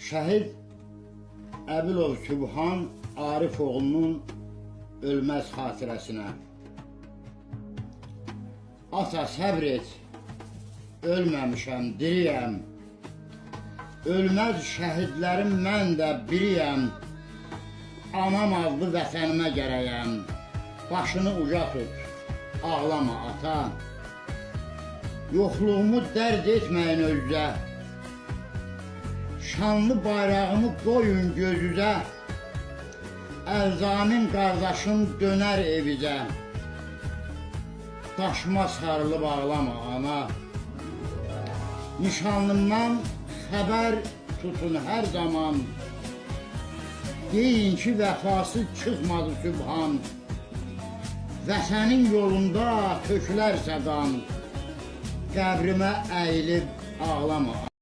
Şəhid Əbilov Sübhan Arif oğlunun ölməz xatirəsinə. Ata səbr et, ölməmişəm, diriyəm. Ölməz şəhidlərim mən də biriyəm. Anam adlı vətənimə gərəyəm. Başını uca tut, ağlama ata. Yoxluğumu dərd etməyin özdə. Şanlı bayrağımı qoyun gözüzə. Əlzamin qardaşım dönər evizə. Daşıma sarılıb ağlama ana. Nişanlımdan xəbər tutun hər zaman. Deyin ki vəfası çıxmadı Sübhan. Vətənin yolunda tökülərsə qan. Qəbrimə əyilib ağlama.